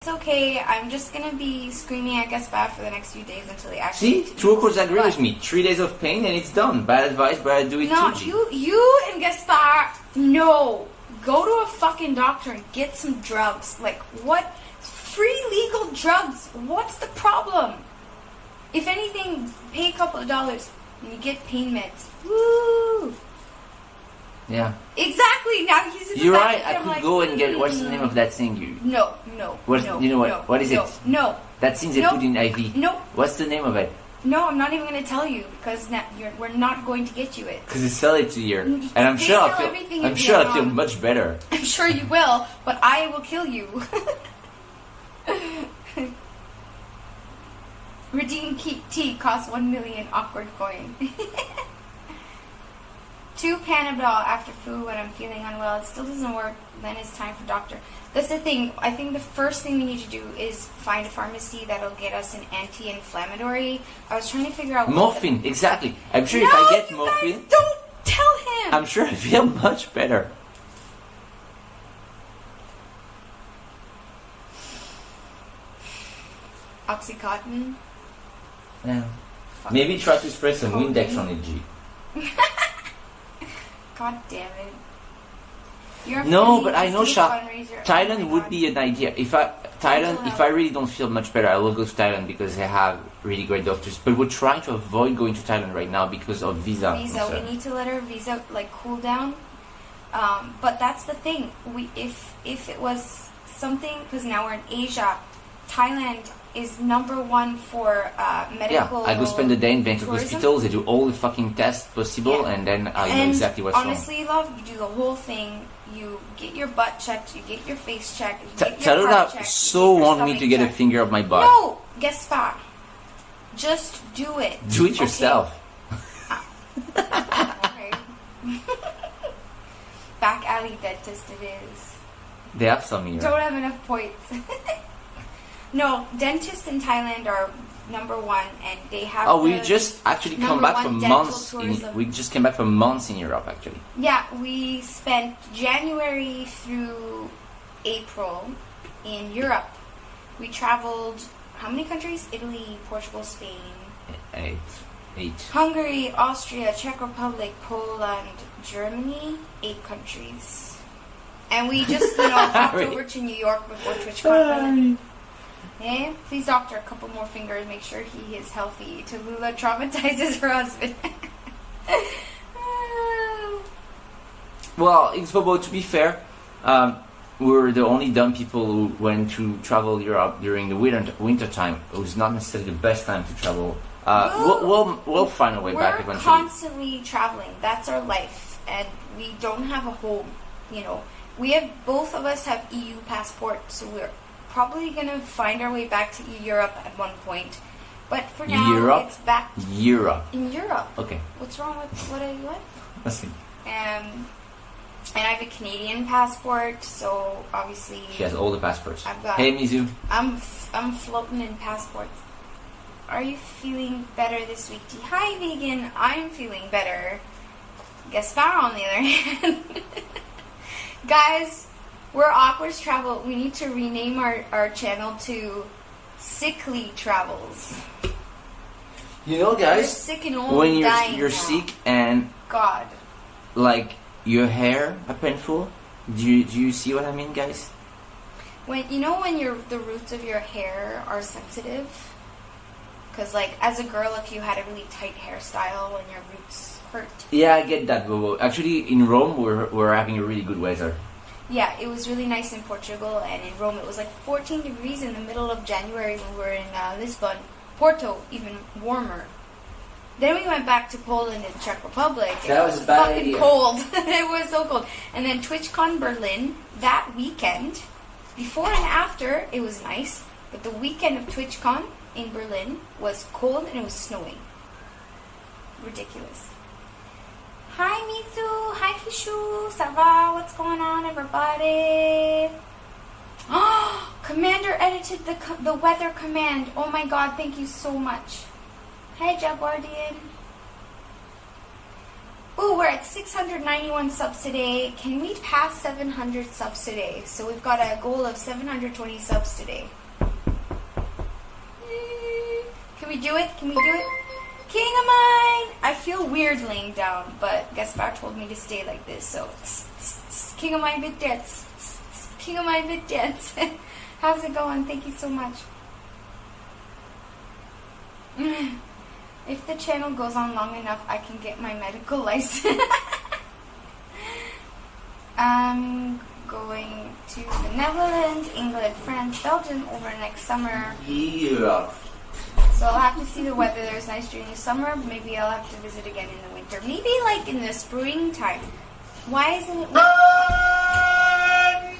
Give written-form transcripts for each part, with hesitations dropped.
It's okay. I'm just gonna be screaming at Gaspar for the next few days until he actually. See, two course agree with me. 3 days of pain and it's done. Bad advice, but I do it no, too. you and Gaspar, no. Go to a fucking doctor and get some drugs. Like what? Free legal drugs. What's the problem? If anything, pay a couple of dollars and you get pain meds. Woo! Yeah. Exactly. Now he's in the You're back right. of I it, I'm could like, go and get. What's the name of that thing? You. No. What's, no. you know what? No, what is no, it? No. That thing they put in IV. No. What's the name of it? No, I'm not even going to tell you because we're not going to get you it. Because they sell it here, and I'm They sure sell I feel. everything I'm in sure I feel Vietnam. much better. I'm sure you will, but I will kill you. Redeem tea costs 1 million awkward coin. 2 Panadol after food when I'm feeling unwell. It still doesn't work. Then it's time for doctor. That's the thing. I think the first thing we need to do is find a pharmacy that'll get us an anti-inflammatory. I was trying to figure out Morphine, exactly. I'm sure if No, I get you morphine, guys, don't tell him. I'm sure I feel much better. Oxycontin. Yeah. Maybe try to spray some Windex on it, G. God damn it. You're No, but I know fundraiser. Thailand Oh my would God. be an idea. If I really don't feel much better, I will go to Thailand because they have really great doctors. But we're trying to avoid going to Thailand right now because of visa. We need to let our visa like cool down. But that's the thing. If it was something, because now we're in Asia, Thailand is #1 for medical. Yeah, I go spend the day in Bangkok tourism. hospitals. They do all the fucking tests possible, and then I know exactly what's honestly, love, you do the whole thing. You get your butt checked, you get your face checked, you wrong. get your heart Tallulah checked, so you get your want me to stomach get a checked. finger up my butt. No, Gaspar. Just do it. Do it yourself. Okay. Back alley dentist it is. They have some here. Don't have enough points. No, dentists in Thailand are #1 and they have We just actually come back from months. We just came back from months in Europe, actually. Yeah, we spent January through April in Europe. We traveled how many countries? Italy, Portugal, Spain, 8. Hungary, Austria, Czech Republic, Poland, Germany, 8 countries. And we just, hopped over to New York before TwitchCon. Hey, please doctor a couple more fingers, make sure he is healthy. Tallulah traumatizes her husband. Well, Xbobo, to be fair, we're the only dumb people who went to travel Europe during the winter time. It was not necessarily the best time to travel. We'll find a way back eventually. We're constantly traveling. That's our life, and we don't have a home. Both of us have EU passports, so we're probably gonna find our way back to Europe at one point. But for now, it's back Europe. in Europe. Okay. What's wrong with what? Let's see. And I have a Canadian passport, so obviously She has all the passports. I've got. Hey, Mizu. I'm floating in passports. Are you feeling better this week, T? Hi, vegan. I'm feeling better. Gaspar, on the other hand. Guys, we're Awkward Travel. We need to rename our channel to Sickly Travels. Guys, we're sick and old when dying you're now. sick and God, like your hair are painful, do you see what I mean, guys? when the roots of your hair are sensitive, because like as a girl, if you had a really tight hairstyle when your roots hurt. Yeah, I get that, Bobo. Actually, in Rome, we're having a really good weather. Yeah, it was really nice in Portugal, and in Rome it was like 14 degrees in the middle of January when we were in Lisbon. Porto, even warmer. Then we went back to Poland and Czech Republic. That was a bad fucking idea. cold. It was so cold. And then TwitchCon Berlin, that weekend, before and after, it was nice. But the weekend of TwitchCon in Berlin was cold and it was snowing. Ridiculous. Hi, Mitsu. Hi, Kishu. Ça va? What's going on, everybody? Oh, Commander edited the weather command. Oh my God, thank you so much. Hey, Jaguardian. Oh, we're at 691 subs today. Can we pass 700 subs today? So we've got a goal of 720 subs today. Can we do it? Can we do it? King of mine! I feel weird laying down, but Gaspar told me to stay like this, so King of mine bit dance. King of mine bit dance. How's it going? Thank you so much. If the channel goes on long enough, I can get my medical license. I'm going to the Netherlands, England, France, Belgium over next summer. Yeah. So I'll have to see the weather. There's nice during the summer. Maybe I'll have to visit again in the winter. Maybe like in the springtime. Why isn't it? Good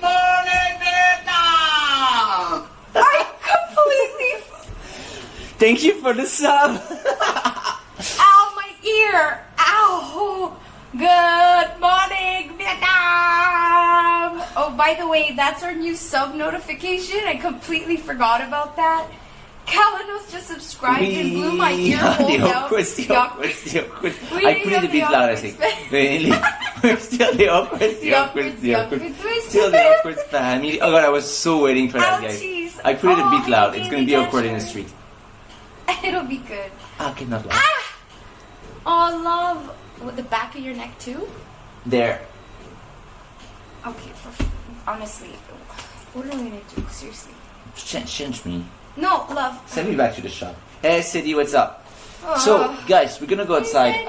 morning, Vietnam! I completely. Thank you for the sub. Ow, my ear! Ow! Good morning, Vietnam! Oh, by the way, that's our new sub notification. I completely forgot about that. Callan was just subscribed and blew my ear hole out. The awkward. I put it a bit loud, I think. Still the awkward. Still the awkward family. Oh god, I was so waiting for that, guys. Ouchies. I put it a bit loud. It's gonna be Dasher. awkward in the street. It'll be good. I cannot laugh. Ah! Oh, love. With the back of your neck too? There. Okay, honestly, what are we gonna do? Seriously. Change me. No, love. Send me back to the shop. Hey, Sadie, what's up? Oh. So, guys, we're gonna go outside.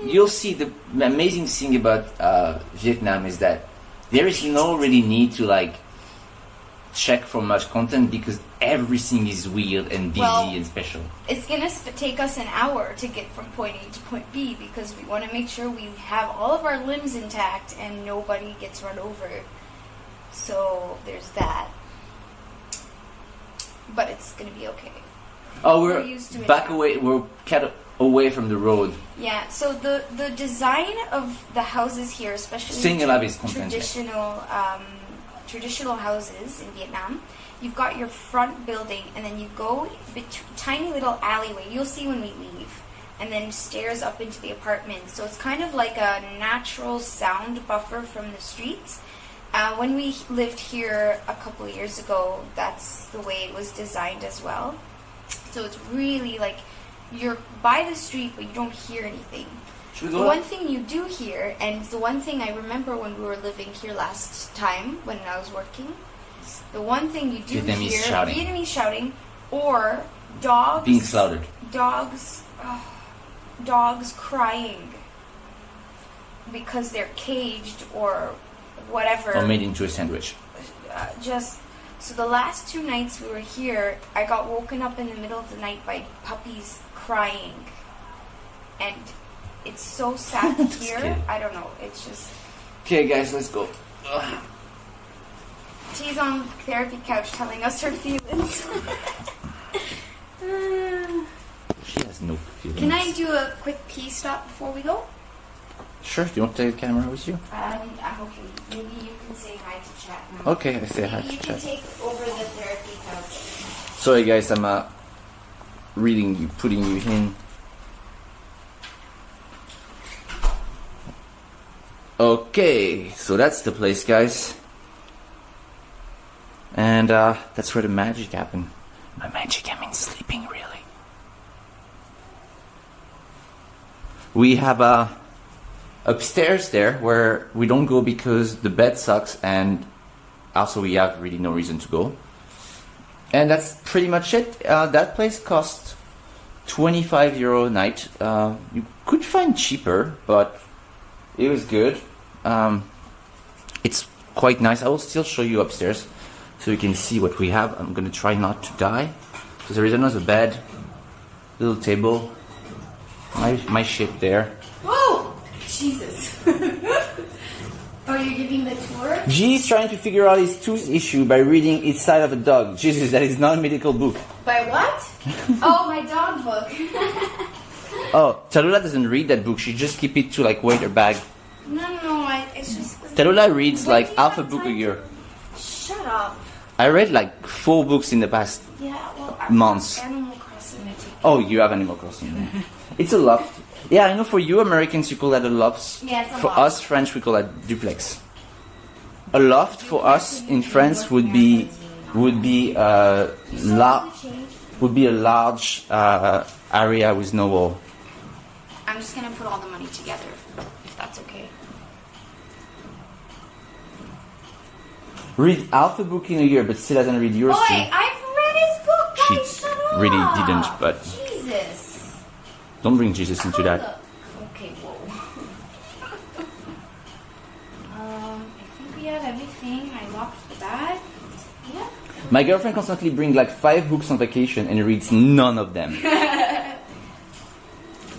You'll see the amazing thing about Vietnam is that there is no really need to like check for much content because everything is weird and busy and special. It's gonna take us an hour to get from point A to point B because we want to make sure we have all of our limbs intact and nobody gets run over. So there's that. But it's gonna be okay. Oh, we're used to it back now. away. We're kind away from the road. Yeah. So the design of the houses here, especially traditional houses in Vietnam, you've got your front building, and then you go tiny little alleyway. You'll see when we leave, and then stairs up into the apartment. So it's kind of like a natural sound buffer from the streets. When we lived here a couple of years ago, that's the way it was designed as well. So it's really like you're by the street, but you don't hear anything. Should we The go? one thing you do hear, and the one thing I remember when we were living here last time, when I was working, the one thing you do Vietnamese hear, shouting. Vietnamese shouting, or dogs Being slaughtered. Dogs crying because they're caged or whatever. Or made into a sandwich. So the last 2 nights we were here, I got woken up in the middle of the night by puppies crying. And it's so sad to hear. kidding. I don't know. It's just... Okay, guys, let's go. Ugh. She's on therapy couch telling us her feelings. She has no feelings. Can I do a quick pee stop before we go? Sure. Do you want to take the camera with you? I'm okay. Maybe you can say hi to chat now. Okay, I say hi Maybe to you can chat. take over the therapy couch. Sorry, guys, I'm reading you, putting you in. Okay, so that's the place, guys. And that's where the magic happened. By magic, I mean sleeping, really. We have upstairs there where we don't go because the bed sucks, and also we have really no reason to go. And that's pretty much it. That place cost €25 a night. You could find cheaper, but it was good. It's quite nice. I will still show you upstairs so you can see what we have. I'm gonna try not to die. So there is another bed, little table, my shit there. Whoa! Jesus. Oh, you're giving the tour? G's trying to figure out his tooth issue by reading Each Side of a Dog. Jesus, that is not a medical book. By what? Oh, my dog book. Oh, Tarula doesn't read that book. She just keep it to like weight her bag. No, it's just... Tarula reads Why like do you half a have book a time? year. Shut up. I read like 4 books in the past. Yeah, well... Months. Animal Crossing, I take. Oh, you have Animal Crossing. It's a lot. Yeah, I know for you Americans you call that a loft. Yeah, it's a For loft. us French we call that duplex. A loft for us in France would be a large area with no wall. I'm just gonna put all the money together, if that's okay. Read half a book in a year, but still hasn't read yours Oh too. wait, I've read his book, She guys, shut up! really didn't, but Jesus. don't bring Jesus into that. Look. Okay, whoa. I think we have everything. I locked the bag. Yeah. My girlfriend constantly brings like 5 books on vacation and reads none of them.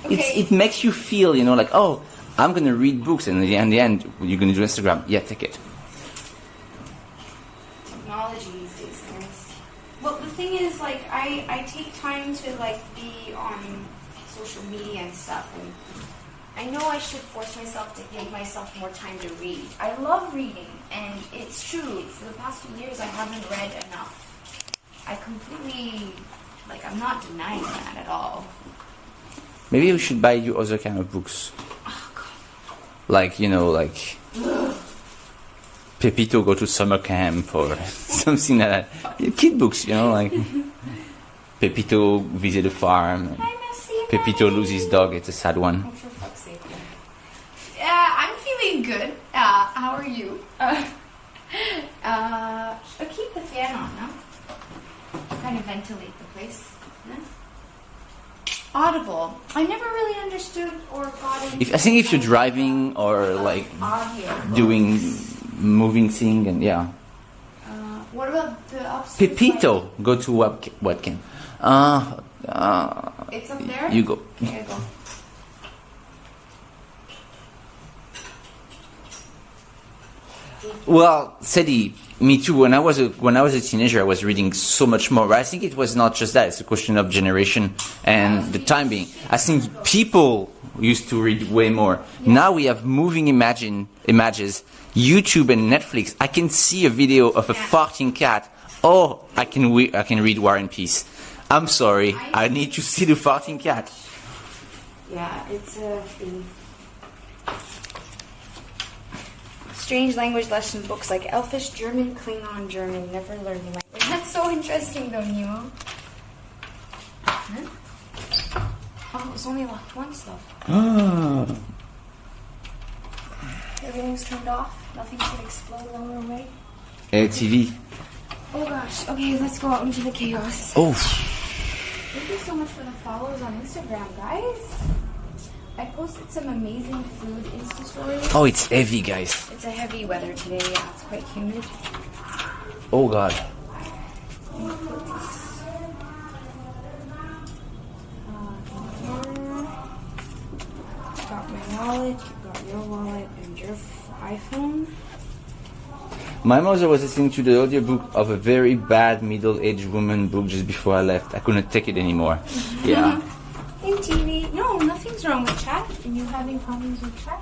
Okay. It makes you feel, you know, like, oh, I'm gonna read books, and in the end, you're gonna do Instagram. Yeah, take it. Technology these days, guys. Well, the thing is, like, I take time to, like, be on social media and stuff, and I know I should force myself to give myself more time to read. I love reading, and it's true. For the past few years, I haven't read enough. I completely, like, I'm not denying that at all. Maybe we should buy you other kind of books. Like, you know, like Pepito go to summer camp or something like that. Kid books, you know, like Pepito visit a farm. Pepito loses his dog, it's a sad one. Oh, for fuck's sake. I'm feeling good. How are you? I'll keep the fan on, no? Kind of ventilate the place. No? Audible. I never really understood or got into I think if you're driving or like audio. doing moving thing, and yeah. What about the upstairs? Pepito go to webcam. It's up there? You go. Here you go. Well, Sadie, me too. When I was a teenager, I was reading so much more. But I think it was not just that; it's a question of generation and the time being. I think people used to read way more. Yeah. Now we have moving images, YouTube and Netflix. I can see a video of a farting cat. Oh, I can read War and Peace. I'm sorry, I need to see the farting cat. Yeah, it's a strange language lesson books like Elfish German, Klingon German, never learning language. That's so interesting though, Nemo. Huh? Oh, it's only locked once though. Everything's turned off. Nothing should explode while we're away. TV. Oh gosh. Okay, let's go out into the chaos. Oh. Thank you so much for the follows on Instagram, guys. I posted some amazing food Insta stories. Oh, it's heavy, guys. It's a heavy weather today. Yeah, it's quite humid. Oh God. Got my wallet. You got your wallet and your iPhone. My mother was listening to the audiobook of a very bad middle-aged woman book just before I left. I couldn't take it anymore. Yeah. In TV. No, nothing's wrong with chat. Are you having problems with chat?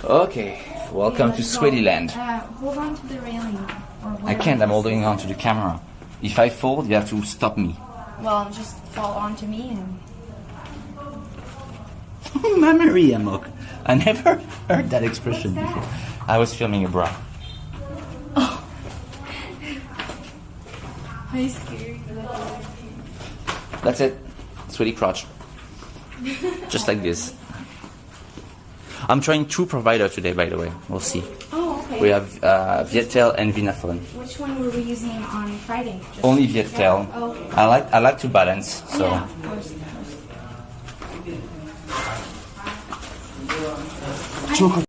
Okay. Welcome to Sweatyland. Hold on to the railing. I can't. I'm holding on to the camera. If I fall, you have to stop me. Well, just fall onto me and... Memory amok. I never heard that expression before. I was filming a bra. I'm scared. That's it. Sweaty crotch. Just like this. I'm trying 2 providers today, by the way. We'll see. Oh, okay. We have Viettel and Vinaphone. Which one were we using on Friday? Just Only Viettel. Oh, okay. I like to balance. So. Yeah, of course. Chocolate.